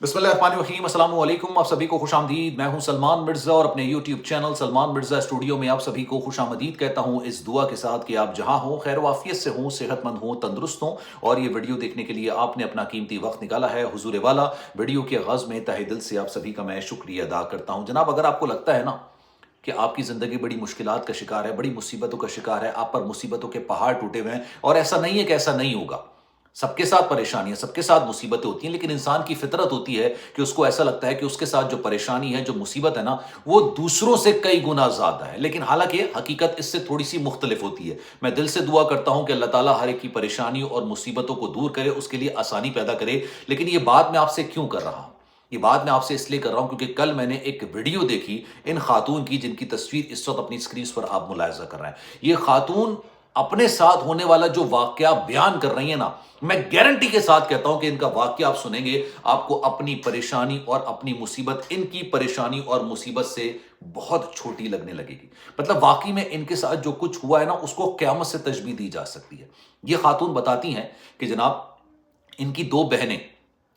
बिस्मिल्लाहिर्रहमानिर्रहीम, अस्सलाम वालेकुम। आप सभी को खुशामदीद। मैं हूं सलमान मिर्ज़ा और अपने YouTube channel Salman Mirza studio में आप सभी को खुशामदीद कहता हूं, इस दुआ के साथ कि आप जहां हों, खैर वाफियत से हों, सेहतमंद हों, तंदुरुस्त हों। और ये वीडियो देखने के लिए आपने अपना कीमती वक्त निकाला है हुजूर वाला। वीडियो के आगाज़ में तहे दिल से आप सभी का मैं शुक्रिया अदा करता हूँ। जनाब, अगर आपको लगता है ना कि आपकी ज़िंदगी बड़ी मुश्किलात का शिकार है, बड़ी मुसीबतों का शिकार है, आप पर मुसीबतों के पहाड़ टूटे हुए हैं, और ऐसा नहीं है कि ऐसा नहीं होगा। सबके साथ परेशानियां, सबके साथ मुसीबतें होती हैं, लेकिन इंसान की फितरत होती है कि उसको ऐसा लगता है कि उसके साथ जो परेशानी है, जो मुसीबत है ना, वो दूसरों से कई गुना ज़्यादा है। लेकिन हालांकि हकीकत इससे थोड़ी सी मुख्तलिफ होती है। मैं दिल से दुआ करता हूं कि अल्लाह ताला हर एक की परेशानियों और मुसीबतों को दूर करे, उसके लिए आसानी पैदा करे। लेकिन ये बात मैं आपसे क्यों कर रहा हूं? ये बात मैं आपसे इसलिए कर रहा हूं क्योंकि कल मैंने एक वीडियो देखी इन खातून की, जिनकी तस्वीर इस वक्त अपनी स्क्रीन पर आप मुलाहिजा कर रहे हैं। ये खातून अपने साथ होने वाला जो वाकया बयान कर रही है ना, मैं गारंटी के साथ कहता हूं कि इनका वाकया आप सुनेंगे, आपको अपनी परेशानी और अपनी मुसीबत, इनकी परेशानी और मुसीबत से बहुत छोटी लगने लगेगी। मतलब वाकई में इनके साथ जो कुछ हुआ है ना, उसको क़यामत से तशबीह दी जा सकती है। ये खातून बताती हैं कि जनाब, इनकी दो बहनें,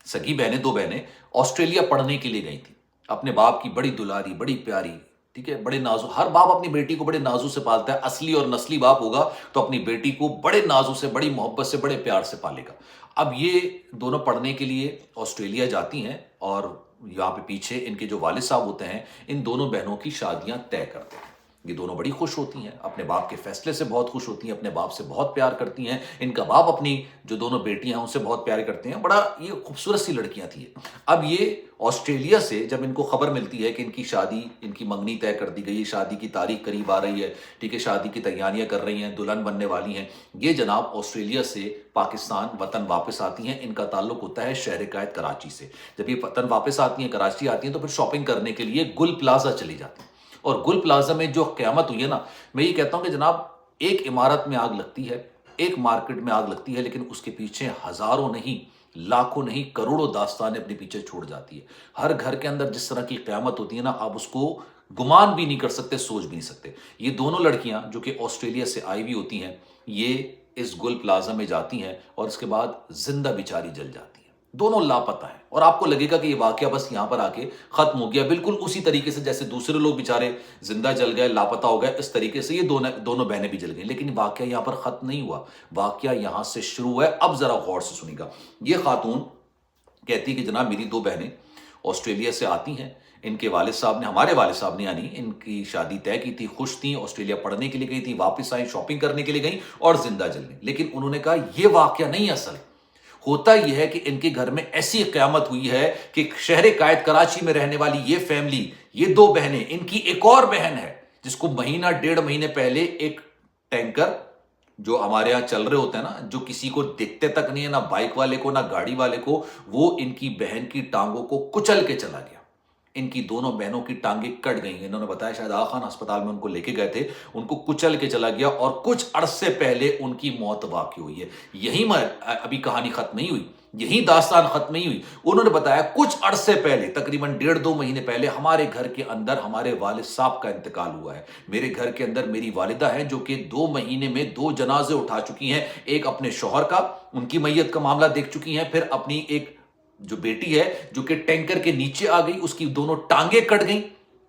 सगी बहनें, दो बहनें ऑस्ट्रेलिया पढ़ने के लिए गई थी। अपने बाप की बड़ी दुलारी, बड़ी प्यारी, ठीक है, बड़े नाजू, हर बाप अपनी बेटी को बड़े नाजू से पालता है। असली और नस्ली बाप होगा तो अपनी बेटी को बड़े नाजू से, बड़ी मोहब्बत से, बड़े प्यार से पालेगा। अब ये दोनों पढ़ने के लिए ऑस्ट्रेलिया जाती हैं और यहाँ पे पीछे इनके जो वालिद साहब होते हैं, इन दोनों बहनों की शादियां तय करते हैं। ये दोनों बड़ी खुश होती हैं, अपने बाप के फैसले से बहुत खुश होती हैं, अपने बाप से बहुत प्यार करती हैं। इनका बाप अपनी जो दोनों बेटियां हैं उनसे बहुत प्यार करते हैं। बड़ा ये खूबसूरत सी लड़कियां थी। अब ये ऑस्ट्रेलिया से जब इनको खबर मिलती है कि इनकी शादी, इनकी मंगनी तय कर दी गई है, शादी की तारीख करीब आ रही है, ठीक है, शादी की तैयारियां कर रही हैं, दुल्हन बनने वाली हैं, ये जनाब ऑस्ट्रेलिया से पाकिस्तान वतन वापस आती हैं। इनका ताल्लुक होता है शहर कायद कराची से। जब ये वतन वापस आती हैं, कराची आती हैं, तो फिर शॉपिंग करने के लिए गुल प्लाजा चली जाती हैं। और गुल प्लाजा में जो क़यामत हुई है ना, मैं ये कहता हूं कि जनाब, एक इमारत में आग लगती है, एक मार्केट में आग लगती है, लेकिन उसके पीछे हजारों नहीं, लाखों नहीं, करोड़ों दास्तानें अपने पीछे छोड़ जाती है। हर घर के अंदर जिस तरह की क़यामत होती है ना, आप उसको गुमान भी नहीं कर सकते, सोच भी नहीं सकते। ये दोनों लड़कियां जो कि ऑस्ट्रेलिया से आई हुई होती हैं, ये इस गुल प्लाजा में जाती हैं और इसके बाद जिंदा बिचारी जल जाती है। दोनों लापता हैं। और आपको लगेगा कि ये वाकया बस यहां पर आके खत्म हो गया, बिल्कुल उसी तरीके से जैसे दूसरे लोग बेचारे जिंदा जल गए, लापता हो गए, इस तरीके से ये दोनों दोनों बहनें भी जल गई। लेकिन वाकया यहां पर खत्म नहीं हुआ, वाकया यहां से शुरू है। अब जरा गौर से सुनिएगा। ये खातून कहती कि जनाब, मेरी दो बहनें ऑस्ट्रेलिया से आती हैं, इनके वालिद साहब ने, हमारे वालिद साहब ने यानी, इनकी शादी तय की थी, खुश थी, ऑस्ट्रेलिया पढ़ने के लिए गई थी, वापस आई, शॉपिंग करने के लिए गई और जिंदा जल गई। लेकिन उन्होंने कहा यह वाकया नहीं असल। होता यह है कि इनके घर में ऐसी क़यामत हुई है कि शहर कायद कराची में रहने वाली ये फैमिली, ये दो बहनें, इनकी एक और बहन है जिसको महीना डेढ़ महीने पहले एक टैंकर, जो हमारे यहां चल रहे होते हैं ना, जो किसी को दिखते तक नहीं है, ना बाइक वाले को ना गाड़ी वाले को, वो इनकी बहन की टांगों को कुचल के चला गया। इनकी दोनों बहनों की टांगें कट गई। इन्होंने बताया शायद आगा खान अस्पताल में उनको लेके गए थे, उनको कुचल के चला गया और कुछ अरसे पहले उनकी मौत वाक़ई हुई है। यही अभी कहानी खत्म नहीं हुई, यही दास्तान खत्म नहीं हुई। उन्होंने बताया कुछ अरसे पहले, तकरीबन डेढ़ दो महीने पहले, हमारे घर के अंदर हमारे वालिद साहब का इंतकाल हुआ है। मेरे घर के अंदर मेरी वालिदा है जो कि 2 महीने में 2 जनाजे उठा चुकी हैं। एक अपने शौहर का, उनकी मैयत का मामला देख चुकी हैं, फिर अपनी एक जो बेटी है जो कि टैंकर के नीचे आ गई, उसकी दोनों टांगें कट गई।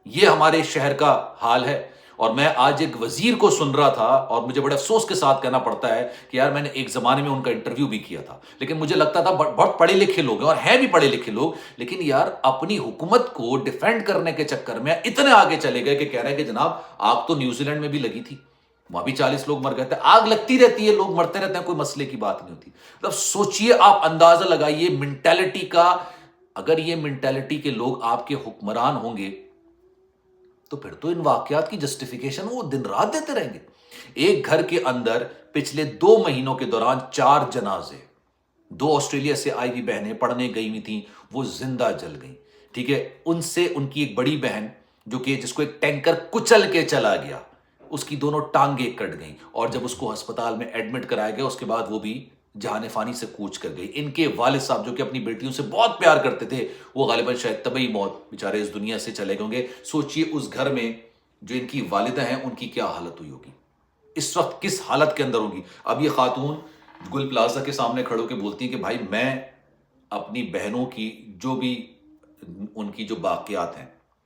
ये हमारे शहर का हाल है। और मैं आज एक वजीर को सुन रहा था और मुझे बड़े अफसोस के साथ कहना पड़ता है कि यार, मैंने एक जमाने में उनका इंटरव्यू भी किया था, लेकिन मुझे लगता था बहुत पढ़े लिखे लोग हैं और हैं भी पढ़े लिखे लोग, लेकिन यार अपनी हुकूमत को डिफेंड करने के चक्कर में इतने आगे चले गए कि कह रहे हैं कि जनाब, आग तो न्यूजीलैंड में भी लगी थी, वहां भी 40 लोग मर गए थे। आग लगती रहती है, लोग मरते रहते हैं, कोई मसले की बात नहीं होती। मतलब सोचिए, आप अंदाजा लगाइए मेंटेलिटी का। अगर ये मेंटेलिटी के लोग आपके हुक्मरान होंगे तो फिर तो इन वाकयात की जस्टिफिकेशन वो दिन रात देते रहेंगे। एक घर के अंदर पिछले 2 महीनों के दौरान 4 जनाजे, 2 ऑस्ट्रेलिया से आई हुई बहनें पढ़ने गई हुई थी, वो जिंदा जल गई। ठीक है, उनसे उनकी एक बड़ी बहन जो कि जिसको एक टैंकर कुचल के चला गया, उसकी दोनों टांगें कट गईं और जब उसको अस्पताल में एडमिट कराया गया, उसके बाद वो भी जहाने फानी से कूच कर गई। इनके वालिद साहब जो कि अपनी बेटियों से बहुत प्यार करते थे, वो गालिबन शायद तबई मौत बेचारे इस दुनिया से चले गए होंगे। सोचिए उस घर में जो इनकी वालिदा हैं, उनकी क्या हालत हुई होगी, इस वक्त किस हालत के अंदर होगी। अब ये खातून गुल प्लाजा के सामने खड़े होकर बोलती है कि भाई, मैं اپنی بہنوں کی جو بھی ان کی جو باقیات ہیں،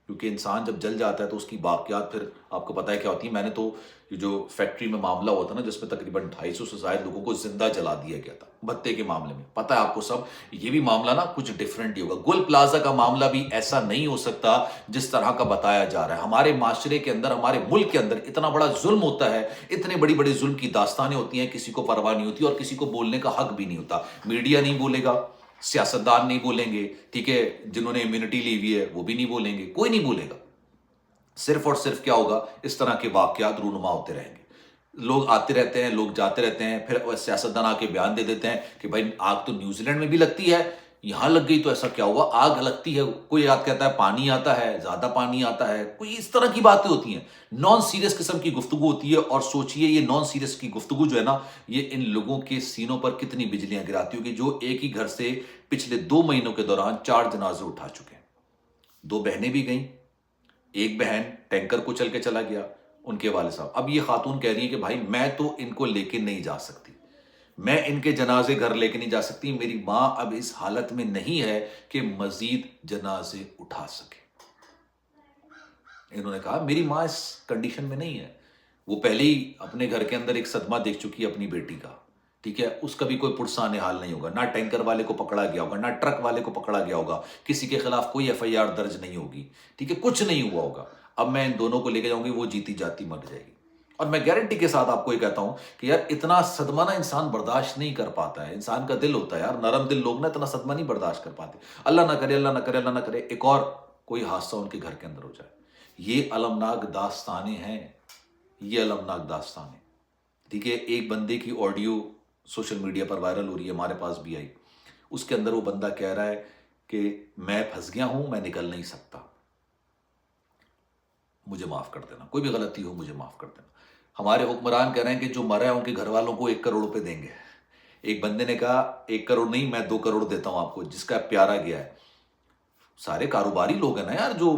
کیونکہ انسان جب جل جاتا ہے تو اس کی باقیات پھر آپ کو پتہ ہے کیا ہوتی ہے. میں نے تو یہ جو فیکٹری میں معاملہ ہوا تھا نا، جس میں تقریباً 250 سے زائد لوگوں کو زندہ جلا دیا گیا تھا بھتے کے معاملے میں، پتہ ہے آپ کو سب. یہ بھی معاملہ نا کچھ ڈیفرنٹ ہی ہوگا. گل پلازا کا معاملہ بھی ایسا نہیں ہو سکتا جس طرح کا بتایا جا رہا ہے. ہمارے معاشرے کے اندر، ہمارے ملک کے اندر اتنا بڑا ظلم ہوتا ہے، اتنے بڑی بڑی ظلم کی داستانیں ہوتی ہیں، کسی کو پرواہ نہیں ہوتی اور کسی کو بولنے کا حق بھی نہیں ہوتا. میڈیا نہیں بولے گا، سیاستدان نہیں بولیں گے، ٹھیک ہے، جنہوں نے امیونٹی لی ہوئی ہے وہ بھی نہیں بولیں گے، کوئی نہیں بولے گا. صرف اور صرف کیا ہوگا، اس طرح کے واقعات رونما ہوتے رہیں گے. لوگ آتے رہتے ہیں، لوگ جاتے رہتے ہیں، پھر سیاستدان آ کے بیان دے دیتے ہیں کہ بھائی آگ تو نیوزی لینڈ میں بھی لگتی ہے، یہاں لگ گئی تو ایسا کیا ہوا. آگ لگتی ہے، کوئی یاد کہتا ہے پانی آتا ہے، زیادہ پانی آتا ہے، کوئی اس طرح کی باتیں ہوتی ہیں. نان سیریس قسم کی گفتگو ہوتی ہے. اور سوچئے یہ نان سیریس کی گفتگو جو ہے نا، یہ ان لوگوں کے سینوں پر کتنی بجلیاں گراتی ہوگی، جو ایک ہی گھر سے پچھلے 2 مہینوں کے دوران 4 جنازے اٹھا چکے ہیں. 2 بہنیں بھی گئیں، ایک بہن ٹینکر کو چل کے چلا گیا، ان کے والد صاحب. اب یہ خاتون کہہ رہی ہے کہ بھائی میں تو ان کو لے کے نہیں جا سکتی، میں ان کے جنازے گھر لے کے نہیں جا سکتی، میری ماں اب اس حالت میں نہیں ہے کہ مزید جنازے اٹھا سکے. انہوں نے کہا میری ماں اس کنڈیشن میں نہیں ہے. وہ پہلے ہی اپنے گھر کے اندر ایک صدمہ دیکھ چکی ہے اپنی بیٹی کا، ٹھیک ہے، اس کا بھی کوئی پرسان حال نہیں ہوگا، نہ ٹینکر والے کو پکڑا گیا ہوگا، نہ ٹرک والے کو پکڑا گیا ہوگا، کسی کے خلاف کوئی FIR درج نہیں ہوگی، ٹھیک ہے، کچھ نہیں ہوا ہوگا. اب میں ان دونوں کو لے کے جاؤں گی، وہ جیتی جاتی مر جائے گی. اور میں گارنٹی کے ساتھ آپ کو یہ کہتا ہوں کہ یار اتنا صدمہ نا انسان برداشت نہیں کر پاتا ہے. انسان کا دل ہوتا ہے یار، نرم دل لوگ نا اتنا صدمہ نہیں برداشت کر پاتے. اللہ نہ کرے، اللہ نہ کرے، اللہ نہ کرے ایک اور کوئی حادثہ ان کے گھر کے اندر ہو جائے. یہ المناک داستانیں ہیں، یہ المناک داستانیں، ٹھیک ہے. ایک بندے کی آڈیو سوشل میڈیا پر وائرل ہو رہی ہے، ہمارے پاس بھی آئی. اس کے اندر وہ بندہ کہہ رہا ہے کہ میں پھنس گیا ہوں، میں نکل نہیں سکتا، مجھے معاف کر دینا، کوئی بھی غلطی ہو مجھے معاف کر دینا. ہمارے حکمران کہہ رہے ہیں کہ جو مرا ہے ان کے گھر والوں کو 1 کروڑ روپے دیں گے. ایک بندے نے کہا 1 کروڑ نہیں، میں 2 کروڑ دیتا ہوں آپ کو، جس کا پیارا گیا ہے. سارے کاروباری لوگ ہیں نا یار، جو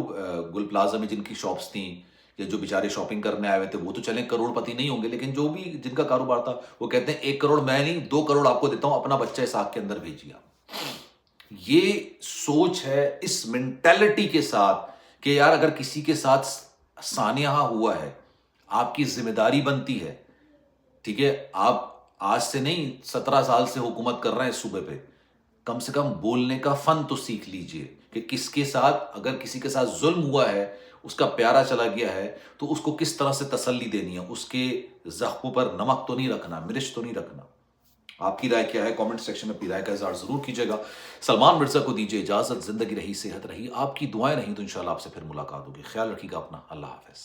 گل پلازا میں جن کی شاپس تھیں یا جو بیچارے شاپنگ کرنے آئے ہوئے تھے، وہ تو چلیں کروڑ پتی نہیں ہوں گے، لیکن جو بھی جن کا کاروبار تھا وہ کہتے ہیں 1 کروڑ میں نہیں، 2 کروڑ آپ کو دیتا ہوں، اپنا بچہ اس آگ کے اندر بھیجیے. یہ سوچ ہے اس مینٹیلٹی کے ساتھ کہ یار اگر کسی کے ساتھ سانحہ ہوا ہے، آپ کی ذمہ داری بنتی ہے، ٹھیک ہے. آپ آج سے نہیں 17 سال سے حکومت کر رہے ہیں اس صوبے پہ، کم سے کم بولنے کا فن تو سیکھ لیجئے کہ کس کے ساتھ، اگر کسی کے ساتھ ظلم ہوا ہے، اس کا پیارا چلا گیا ہے، تو اس کو کس طرح سے تسلی دینی ہے. اس کے زخموں پر نمک تو نہیں رکھنا، مرچ تو نہیں رکھنا. آپ کی رائے کیا ہے؟ کامنٹ سیکشن میں اپنی رائے کا اظہار ضرور کیجیے گا. سلمان مرزا کو دیجیے اجازت. زندگی رہی، صحت رہی، آپ کی دعائیں رہیں تو انشاءاللہ آپ سے پھر ملاقات ہوگی. خیال رکھیے گا اپنا. اللہ حافظ.